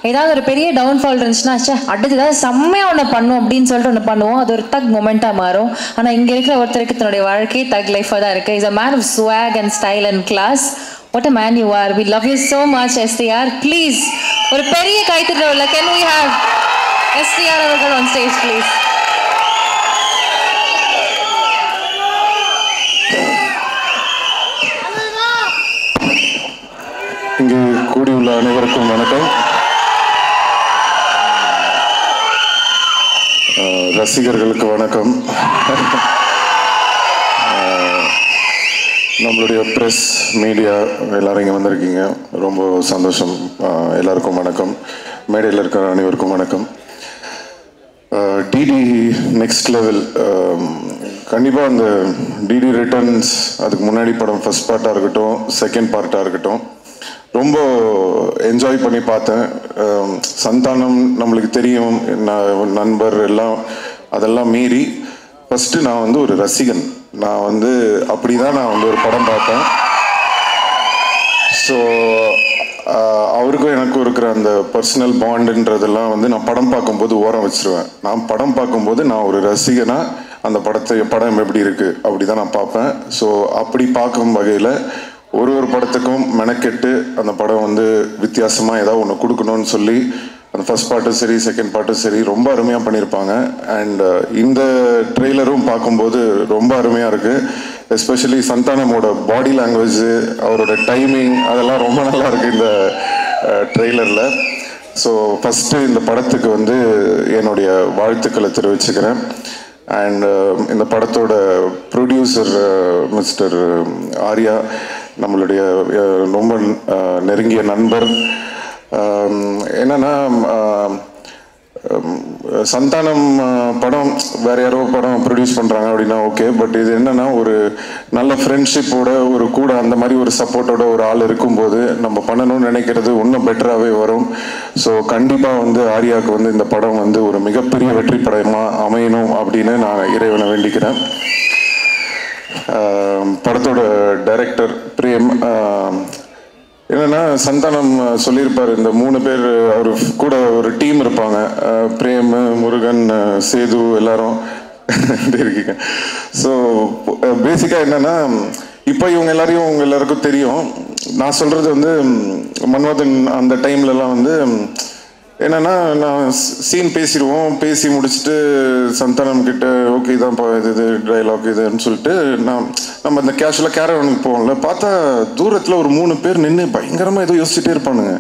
ஏதாவது ஒரு பெரிய டவுன்ஃபால் இருந்துச்சுன்னா அடுத்து ஏதாவது செம்மையாக ஒன்று பண்ணும் அப்படின்னு சொல்லிட்டு ஒன்று பண்ணுவோம். அது ஒரு தக் மொமெண்ட்டாக மாறும். ஆனால் இங்கே இருக்கிற ஒருத்தருக்கு தன்னுடைய வாழ்க்கை தக் லைஃபாக தான் இருக்குது. Is a man of swag and style and class. What a man you are. We love you so much, STR. Please, ஒரு பெரிய கைத்தட்டல். Can we have STR அவர்கள் on stage, please? இங்கே கூடியுள்ள அனைவருக்கும் வணக்கம். ரசிகர்களுக்கு வணக்கம். நம்மளுடைய ப்ரெஸ் மீடியா எல்லாரும் இங்கே வந்திருக்கீங்க, ரொம்ப சந்தோஷம். எல்லாருக்கும் வணக்கம். மேடையில் இருக்கிற அனைவருக்கும் வணக்கம். டிடி நெக்ஸ்ட் லெவல், கண்டிப்பாக அந்த டிடி ரிட்டர்ன்ஸ், அதுக்கு முன்னாடி படம் ஃபர்ஸ்ட் பார்ட்டாக இருக்கட்டும், செகண்ட் பார்ட்டாக இருக்கட்டும், ரொம்ப என்ஜாய் பண்ணி பார்த்தேன். சந்தானம் நம்மளுக்கு தெரியும், நண்பர் எல்லாம், அதெல்லாம் மீறி ஃபஸ்ட்டு நான் வந்து ஒரு ரசிகன். நான் வந்து அப்படி தான் நான் வந்து ஒரு படம் பார்த்தேன். ஸோ அவருக்கும் எனக்கும் இருக்கிற அந்த பர்சனல் பாண்டுன்றதெல்லாம் வந்து நான் படம் பார்க்கும்போது ஓரம் வச்சிருவேன். நான் படம் பார்க்கும்போது நான் ஒரு ரசிகனாக அந்த படம் எப்படி இருக்குது அப்படி தான் நான் பார்ப்பேன். ஸோ அப்படி பார்க்கும் வகையில் ஒரு படத்துக்கும் மெனக்கெட்டு அந்த படம் வந்து வித்தியாசமாக ஏதாவது ஒன்று கொடுக்கணும்னு சொல்லி அந்த ஃபர்ஸ்ட் பார்ட்டும் சரி, செகண்ட் பார்ட்டும் சரி, ரொம்ப அருமையாக பண்ணியிருப்பாங்க. அண்ட் இந்த ட்ரெய்லரும் பார்க்கும்போது ரொம்ப அருமையாக இருக்குது. எஸ்பெஷலி சந்தானமோட பாடி லாங்குவேஜ், அவரோட டைமிங், அதெல்லாம் ரொம்ப நல்லா இருக்குது இந்த ட்ரெய்லரில். ஸோ ஃபஸ்ட்டு இந்த படத்துக்கு வந்து என்னுடைய வாழ்த்துக்களை தெரிவிச்சுக்கிறேன். அண்ட் இந்த படத்தோட ப்ரொடியூசர் மிஸ்டர் ஆர்யா, நம்மளுடைய ரொம்ப நெருங்கிய நண்பர். என்னன்னா, சந்தானம் படம் வேற யாரோ படம் ப்ரொடியூஸ் பண்ணுறாங்க அப்படின்னா ஓகே, பட் இது என்னன்னா ஒரு நல்ல ஃப்ரெண்ட்ஷிப்போட, ஒரு கூட அந்த மாதிரி ஒரு சப்போர்ட்டோட ஒரு ஆள் இருக்கும்போது நம்ம பண்ணணும்னு நினைக்கிறது இன்னும் பெட்டராகவே வரும். ஸோ கண்டிப்பாக வந்து ஆர்யாவுக்கு வந்து இந்த படம் வந்து ஒரு மிகப்பெரிய வெற்றி படமாக அமையணும் அப்படின்னு நான் இறைவனை வேண்டிக்கிறேன். படத்தோட டைரக்டர் பிரேம், என்னன்னா சந்தானம் சொல்லியிருப்பார், இந்த 3 பேர் அவர் கூட ஒரு டீம் இருப்பாங்க, பிரேம், முருகன், சேது, எல்லாரும் இருக்கீங்க. ஸோ பேசிக்காக என்னன்னா, இப்போ இவங்க எல்லாரையும் உங்க எல்லாருக்கும் தெரியும். நான் சொல்றது வந்து மன்மதன் அந்த டைம்லலாம் வந்து என்னன்னா, நான் சீன் பேசிடுவோம், பேசி முடிச்சுட்டு சந்தானம் கிட்ட ஓகே இதான்ப்பா இது டைலாக் இதுன்னு சொல்லிட்டு நம்ம இந்த கேஷுவலாக கேரவனுக்கு போவோம்ல, பார்த்தா தூரத்தில் ஒரு 3 பேர் நின்று பயங்கரமாக ஏதோ யோசிச்சுட்டே இருப்பானுங்க.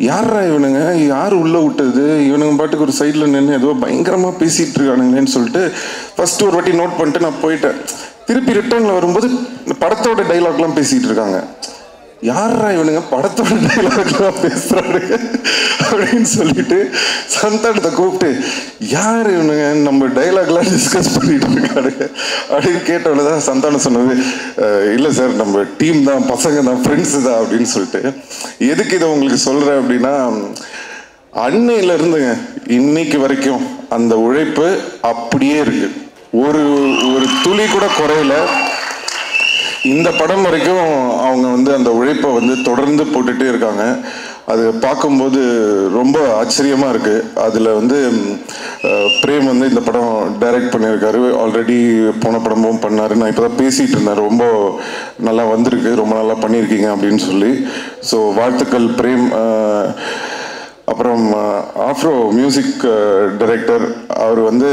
யாரா இவனுங்க, யார் உள்ளே விட்டது, இவனுங்க பாட்டுக்கு ஒரு சைடில் நின்று ஏதோ பயங்கரமாக பேசிகிட்டு இருக்கானுங்களேன்னு சொல்லிட்டு ஃபஸ்ட்டு ஒரு வாட்டி நோட் பண்ணிட்டு நான் போயிட்டேன். திருப்பி ரிட்டர்னில் வரும்போது படத்தோட டைலாக்லாம் பேசிகிட்டு இருக்காங்க. யாரா இவனுங்க படத்தோட டைலாக்லாம் பேசுறாரு அப்படின்னு சொல்லிட்டு சந்தானத்தை கூப்பிட்டு, யார் இவனுங்க நம்ம டைலாக்லாம் டிஸ்கஸ் பண்ணிட்டு இருக்காரு அப்படின்னு கேட்டவனதான் சந்தானம் சொன்னது, இல்லை சார் நம்ம டீம் தான், பசங்க தான், ஃப்ரெண்ட்ஸு தான் அப்படின்னு சொல்லிட்டு. எதுக்கு இதை உங்களுக்கு சொல்கிறேன் அப்படின்னா, அன்னையில இருந்துங்க இன்னைக்கு வரைக்கும் அந்த உழைப்பு அப்படியே இருக்கு, ஒரு துளி கூட குறையல. இந்த படம் வரைக்கும் அவங்க வந்து அந்த உழைப்பை வந்து தொடர்ந்து போட்டுகிட்டே இருக்காங்க. அது பார்க்கும்போது ரொம்ப ஆச்சரியமாக இருக்குது. அதில் வந்து பிரேம் வந்து இந்த படம் டைரக்ட் பண்ணியிருக்காரு, ஆல்ரெடி போன படமும் பண்ணார். நான் இப்போ தான் பேசிகிட்டு இருந்தேன், ரொம்ப நல்லா வந்திருக்கு, ரொம்ப நல்லா பண்ணியிருக்கீங்க அப்படின்னு சொல்லி. ஸோ வாழ்த்துக்கள் பிரேம். அப்புறம் ஆஃப்ரோ மியூசிக் டைரக்டர், அவர் வந்து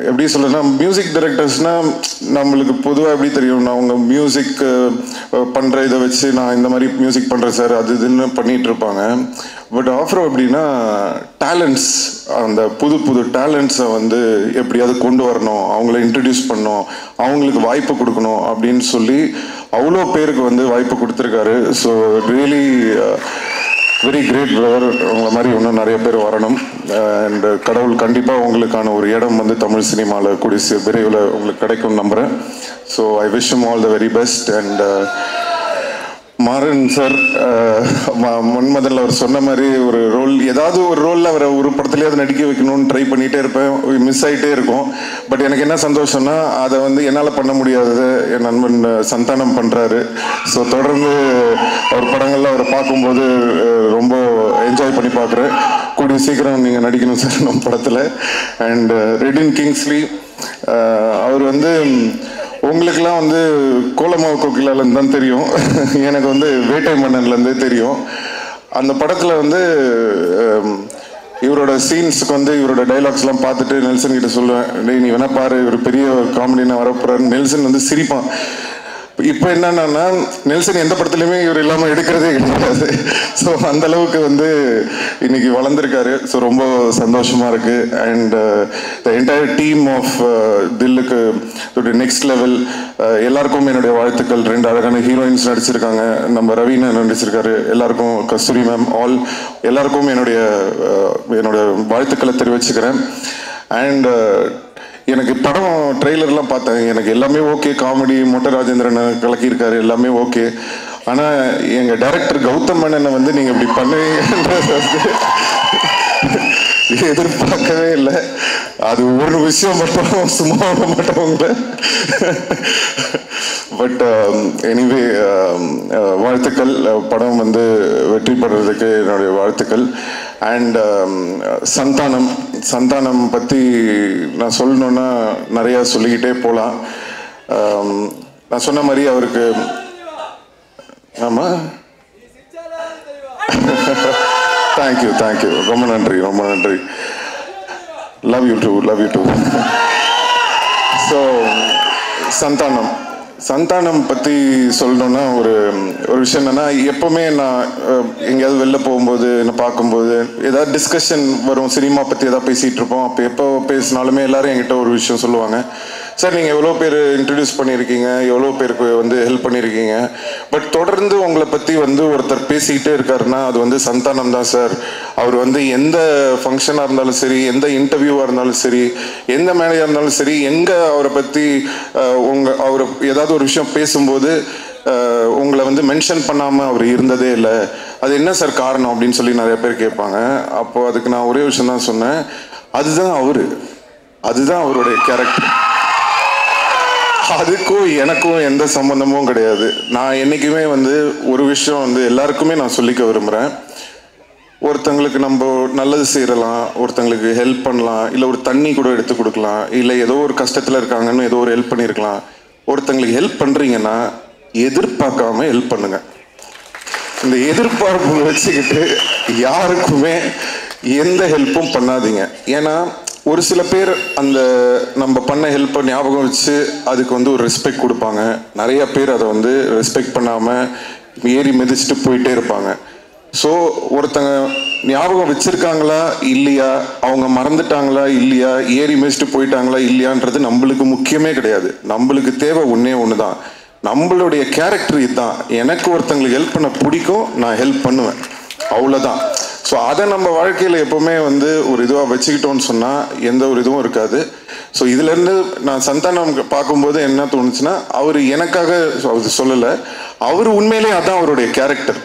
எப்படி சொல்றேன்னா, மியூசிக் டைரக்டர்ஸ்னால் நம்மளுக்கு பொதுவாக எப்படி தெரியும், அவங்க மியூசிக் பண்ணுற இதை வச்சு நான் இந்த மாதிரி மியூசிக் பண்ணுறேன் சார் அது இதுன்னு பண்ணிகிட்டு இருப்பாங்க. பட் ஆஃப்ரோ எப்படின்னா டேலண்ட்ஸ், அந்த புது டேலண்ட்ஸை வந்து எப்படியாவது கொண்டு வரணும், அவங்கள இன்ட்ரடியூஸ் பண்ணணும், அவங்களுக்கு வாய்ப்பு கொடுக்கணும் அப்படின்னு சொல்லி அவ்வளோ பேருக்கு வந்து வாய்ப்பு கொடுத்துருக்காரு. So really very great brother. உங்களை மாதிரி இன்னும் நிறைய பேர் வரணும். அண்ட் கடவுள் கண்டிப்பாக உங்களுக்கான ஒரு இடம் வந்து தமிழ் சினிமாவில் கூடிய விரைவில் உங்களுக்கு கிடைக்கும்னு நம்புகிறேன். So I wish you all the very best. And Maran sir, மன்மதனில் அவர் சொன்ன மாதிரி ஒரு ரோல், ஏதாவது ஒரு ரோலில் அவரை ஒரு படத்துலேயாவது நடிக்க வைக்கணும்னு ட்ரை பண்ணிகிட்டே இருப்பேன், மிஸ் ஆகிட்டே இருக்கும். பட் எனக்கு என்ன சந்தோஷம்னா, அதை வந்து என்னால் பண்ண முடியாதது என் நண்பன் சந்தானம் பண்ணுறாரு. ஸோ தொடர்ந்து அவர் படங்கள்லாம் அவரை பார்க்கும்போது ரொம்ப எதிர்பார்க்குறேன். கூடிய சீக்கிரம் நீங்கள் நடிக்கணும் சார் நம்ம படத்தில். அண்ட் ரெடின் கிங்ஸ்லி, அவர் வந்து உங்களுக்கெல்லாம் வந்து கோலமாவு கோகிலாலேருந்து தான் தெரியும். எனக்கு வந்து வேட்டை மன்னன்லேருந்தே தெரியும். அந்த படத்தில் வந்து இவரோட சீன்ஸுக்கு வந்து இவரோட டைலாக்ஸ்லாம் பார்த்துட்டு நெல்சன் கிட்ட சொல்லுவேன், டேய் நீ வேணா பாரு, இவர் பெரிய காமெடினா வரப்போறாரு. நெல்சன் வந்து சிரிப்பான். இப்போ என்னன்னா நெல்சன் எந்த படத்துலையுமே இவர் இல்லாமல் எடுக்கிறதே கிடையாது. ஸோ அந்த அளவுக்கு வந்து இன்னைக்கு வளர்ந்துருக்காரு. ஸோ ரொம்ப சந்தோஷமா இருக்கு. And the entire team of தில்லுக்கு நெக்ஸ்ட் லெவல் எல்லாருக்கும் என்னுடைய வாழ்த்துக்கள். 2 அழகான ஹீரோயின்ஸ் நடிச்சிருக்காங்க. நம்ம ரவீனா நடிச்சிருக்காரு. எல்லாருக்கும், கஸ்தூரி மேம், ஆல் எல்லாருக்கும் என்னுடைய வாழ்த்துக்களை தெரிவிச்சுக்கிறேன். அண்ட் எனக்கு படம் ட்ரெய்லர்லாம் பார்த்தேன், எனக்கு எல்லாமே ஓகே. காமெடி மொட்டை ராஜேந்திரனை கலக்கியிருக்காரு, எல்லாமே ஓகே. ஆனால் எங்கள் டைரக்டர் கௌதம் மேனனை வந்து நீங்கள் இப்படி பண்ணுவீங்கன்றது எதிர்பார்க்கவே இல்லை. அது ஒரு விஷயம் மட்டும் சும்மா விட மாட்டவங்கள. பட் எனிவே வாழ்த்துக்கள். படம் வந்து வெற்றி பெறுறதுக்கு என்னுடைய வாழ்த்துக்கள். அண்ட் சந்தானம் பற்றி நான் சொல்லணுன்னா நிறையா சொல்லிக்கிட்டே போகலாம். நான் சொன்ன மாதிரி அவருக்கு ஆமாம், தேங்க்யூ, ரொம்ப நன்றி. Love you too. So Santhanam பற்றி சொல்லணுன்னா ஒரு விஷயம் என்னென்னா, எப்போவுமே நான் எங்கேயாவது வெளில போகும்போது என்னை பார்க்கும்போது ஏதாவது டிஸ்கஷன் வரும், சினிமா பற்றி எதாவது பேசிகிட்டு இருப்போம். அப்போ எப்போ பேசினாலுமே எல்லாரும் என்கிட்ட ஒரு விஷயம் சொல்லுவாங்க, சார் நீங்கள் எவ்வளோ பேர் இன்ட்ரடியூஸ் பண்ணியிருக்கீங்க, எவ்வளோ பேருக்கு வந்து ஹெல்ப் பண்ணியிருக்கீங்க, பட் தொடர்ந்து உங்களை பற்றி வந்து ஒருத்தர் பேசிக்கிட்டே இருக்காருன்னா அது வந்து சந்தானம் தான் சார். அவர் வந்து எந்த ஃபங்க்ஷனாக இருந்தாலும் சரி, எந்த இன்டர்வியூவாக இருந்தாலும் சரி, எந்த மேடையாக இருந்தாலும் சரி, எங்கே அவரை பற்றி அவர் ஏதாவது ஒரு விஷயம் பேசும்போது உங்களை வந்து மென்ஷன் பண்ணாமல் அவர் இருந்ததே இல்லை. அது என்ன சார் காரணம் அப்படின்னு சொல்லி நிறைய பேர் கேட்பாங்க. அப்போது அதுக்கு நான் ஒரே விஷயம் தான் சொன்னேன், அதுதான் அவருடைய கேரக்டர். அதுக்கும் எனக்கும் எந்த சம்மந்தமும் கிடையாது. நான் என்றைக்குமே வந்து ஒரு விஷயம் வந்து எல்லாருக்குமே நான் சொல்லிக்க விரும்புகிறேன். ஒருத்தங்களுக்கு நம்ம நல்லது செய்யலாம், ஒருத்தங்களுக்கு ஹெல்ப் பண்ணலாம், இல்லை ஒரு தண்ணி கூட எடுத்து கொடுக்கலாம், இல்லை ஏதோ ஒரு கஷ்டத்தில் இருக்காங்கன்னு ஏதோ ஒரு ஹெல்ப் பண்ணியிருக்கலாம். ஒருத்தங்களுக்கு ஹெல்ப் பண்ணுறீங்கன்னா எதிர்பார்க்காம ஹெல்ப் பண்ணுங்க. இந்த எதிர்பார்ப்பு வச்சுக்கிட்டு யாருக்குமே எந்த ஹெல்ப்பும் பண்ணாதீங்க. ஏன்னா ஒரு சில பேர் அந்த நம்ம பண்ண ஹெல்ப்பை ஞாபகம் வச்சு அதுக்கு வந்து ஒரு ரெஸ்பெக்ட் கொடுப்பாங்க. நிறைய பேர் அதை வந்து ரெஸ்பெக்ட் பண்ணாமல் ஏறி மிதிச்சுட்டு போயிட்டே இருப்பாங்க. ஸோ ஒருத்தங்க ஞாபகம் வச்சிருக்காங்களா இல்லையா, அவங்க மறந்துட்டாங்களா இல்லையா, ஏறி மிதிச்சுட்டு போயிட்டாங்களா இல்லையான்றது நம்மளுக்கு முக்கியமே கிடையாது. நம்மளுக்கு தேவை ஒன்று தான், நம்மளுடைய கேரக்டர் இதுதான். எனக்கு ஒருத்தங்களுக்கு ஹெல்ப் பண்ண பிடிக்கும், நான் ஹெல்ப் பண்ணுவேன், அவ்வளோதான். ஸோ அதை நம்ம வாழ்க்கையில் எப்போவுமே வந்து ஒரு இதுவாக வச்சுக்கிட்டோன்னு சொன்னால் எந்த ஒரு இதுவும் இருக்காது. ஸோ இதுலேருந்து நான் சந்தானம் பார்க்கும்போது என்ன தோணுச்சுன்னா, அவர் எனக்காக சொல்லலை, அவர் உண்மையிலே அதான் அவருடைய கேரக்டர்.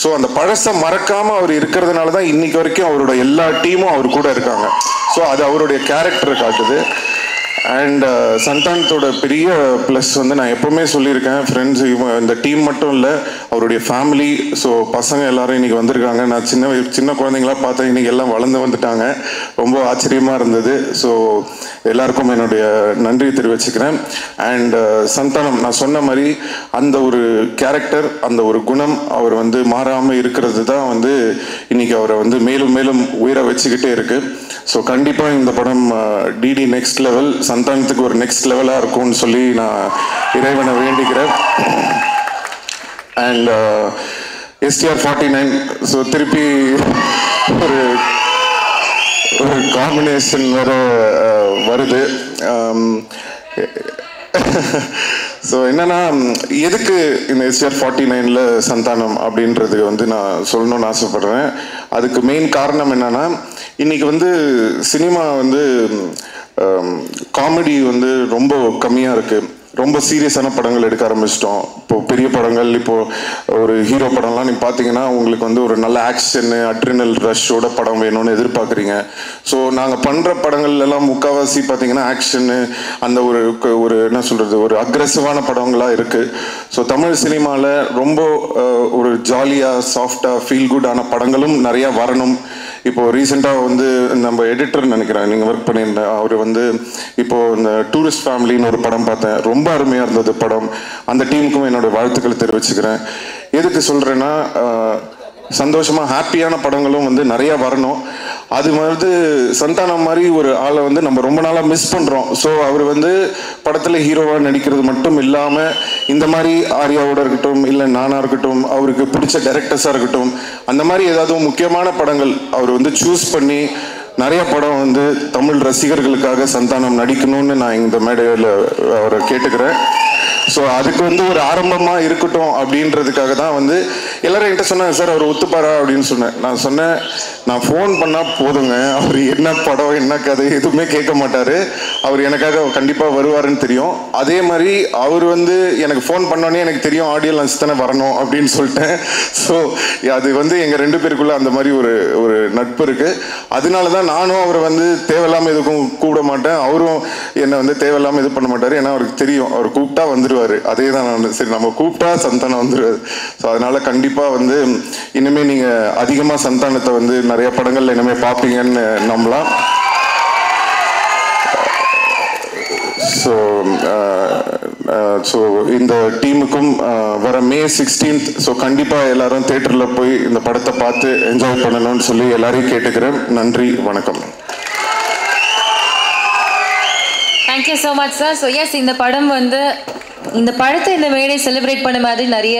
ஸோ அந்த பழசை மறக்காமல் அவர் இருக்கிறதுனால தான் இன்னைக்கு வரைக்கும் அவரோட எல்லா டீமும் அவர் கூட இருக்காங்க. ஸோ அது அவருடைய கேரக்டரை காட்டுது. அண்ட் சந்தானத்தோட பெரிய ப்ளஸ் வந்து நான் எப்போவுமே சொல்லியிருக்கேன், ஃப்ரெண்ட்ஸ் இந்த டீம் மட்டும் இல்லை, அவருடைய ஃபேமிலி. ஸோ பசங்க எல்லாரும் இன்றைக்கி வந்திருக்காங்க. நான் சின்ன குழந்தைங்களாம் பார்த்தேன், இன்றைக்கி எல்லாம் வளர்ந்து வந்துட்டாங்க. ரொம்ப ஆச்சரியமாக இருந்தது. ஸோ எல்லாருக்கும் என்னுடைய நன்றி தெரிவிச்சுக்கிறேன். அண்ட் சந்தானம் நான் சொன்ன மாதிரி அந்த ஒரு கேரக்டர், அந்த ஒரு குணம் அவர் வந்து மாறாமல் இருக்கிறது தான் வந்து இன்றைக்கி அவரை வந்து மேலும் மேலும் உயர வச்சுக்கிட்டே இருக்குது. ஸோ கண்டிப்பாக இந்த படம் டிடி நெக்ஸ்ட் லெவல், சந்தானத்துக்கு ஒரு நெக்ஸ்ட் லெவலாக இருக்கும்னு சொல்லி நான் இறைவனை வேண்டிக்கிறேன். அண்ட் STR49, ஸோ திருப்பி ஒரு காம்பினேஷன் வேறு வருது. ஸோ என்னன்னா, எதுக்கு இந்த STR49ல் சந்தானம் அப்படின்றது வந்து நான் சொல்லணும்னு ஆசைப்படுறேன். அதுக்கு மெயின் காரணம் என்னன்னா, இன்னைக்கு வந்து சினிமா வந்து காமெடி வந்து ரொம்ப கம்மியாக இருக்குது. ரொம்ப சீரியஸான படங்கள் எடுக்க ஆரம்பிச்சிட்டோம். இப்போது பெரிய படங்கள், இப்போது ஒரு ஹீரோ படம்லாம் நீங்கள் பார்த்தீங்கன்னா உங்களுக்கு வந்து ஒரு நல்ல ஆக்ஷனு அட்ரினல் ரஷ்ஷோட படம் வேணும்னு எதிர்பார்க்குறீங்க. ஸோ நாங்கள் பண்ணுற படங்கள்லாம் முக்கால்வாசி பார்த்தீங்கன்னா ஆக்ஷனு அந்த ஒரு என்ன சொல்கிறது ஒரு அக்ரெசிவான படங்களாக இருக்குது. ஸோ தமிழ் சினிமாவில் ரொம்ப ஒரு ஜாலியாக சாஃப்டாக ஃபீல் குட்டான படங்களும் நிறையா வரணும். இப்போது ரீசெண்டாக வந்து நம்ம எடிட்டர் நினைக்கிறேன் நீங்கள் ஒர்க் பண்ணியிருந்தேன், அவர் வந்து இப்போது இந்த டூரிஸ்ட் ஃபேமிலின்னு ஒரு படம் பார்த்தேன், ரொம்ப அருமையாக இருந்தது படம். அந்த டீமுக்கும் என்னோடய வாழ்த்துக்களை தெரிவிச்சுக்கிறேன். எதுக்கு சொல்கிறேன்னா சந்தோஷமாக ஹாப்பியான படங்களும் வந்து நிறையா வரணும். அது வந்து சந்தானம் மாதிரி ஒரு ஆளை வந்து நம்ம ரொம்ப நாளாக மிஸ் பண்ணுறோம். ஸோ அவர் வந்து படத்தில் ஹீரோவாக நடிக்கிறது மட்டும் இல்லாமல் இந்த மாதிரி ஆர்யாவோட இருக்கட்டும், இல்லை நானாக இருக்கட்டும், அவருக்கு பிடிச்ச டைரக்டர்ஸாக இருக்கட்டும், அந்த மாதிரி ஏதாவது முக்கியமான படங்கள் அவர் வந்து சூஸ் பண்ணி நிறைய படம் வந்து தமிழ் ரசிகர்களுக்காக சந்தானம் நடிக்கணும்னு நான் இந்த மேடையில் அவரை கேட்டுக்கிறேன். ஸோ அதுக்கு வந்து ஒரு ஆரம்பமாக இருக்கட்டும் அப்படின்றதுக்காக தான் வந்து எல்லாரும் என்கிட்ட சொன்னாங்க, சார் அவர் ஒத்துப்பாரா அப்படின்னு சொன்னேன். நான் சொன்னேன், நான் ஃபோன் பண்ணால் போதுங்க, அவர் என்ன படம் என்ன கதை எதுவுமே கேட்க மாட்டார், அவர் எனக்காக கண்டிப்பாக வருவாருன்னு தெரியும். அதே மாதிரி அவர் வந்து எனக்கு ஃபோன் பண்ணோன்னே எனக்கு தெரியும் ஆடியோ லான்ச் தானே வரணும் அப்படின்னு சொல்லிட்டேன். ஸோ அது வந்து எங்கள் 2 பேருக்குள்ளே அந்த மாதிரி ஒரு நட்பு இருக்குது. அதனால தான் நானும் அவரை வந்து தேவையில்லாமல் எதுக்கும் கூப்பிட மாட்டேன், அவரும் என்னை வந்து தேவையில்லாமல் இது பண்ண மாட்டார். ஏன்னா அவருக்கு தெரியும் அவர் கூப்பிட்டா வந்துடுவார். அதே தான் நான் சரி நம்ம கூப்பிட்டா சந்தானம் வந்துடுவார். ஸோ அதனால் கண்டிப்பாக வந்து இனிமேல் நீங்கள் அதிகமாக சந்தானத்தை வந்து நிறைய படங்கள்ல இனிமேல் பார்ப்பீங்கன்னு நம்பலாம். ஸோ இந்த டீமுக்கும் வர May 16th ஸோ கண்டிப்பாக எல்லாரும் தியேட்டரில் போய் இந்த படத்தை பார்த்து என்ஜாய் பண்ணணும்னு சொல்லி எல்லாரையும் கேட்டுக்கிறேன். நன்றி, வணக்கம். Thank you so much sir. So yes, இந்த படம் வந்து இந்த படத்தை இந்த மேடை செலிப்ரேட் பண்ண மாதிரி நிறைய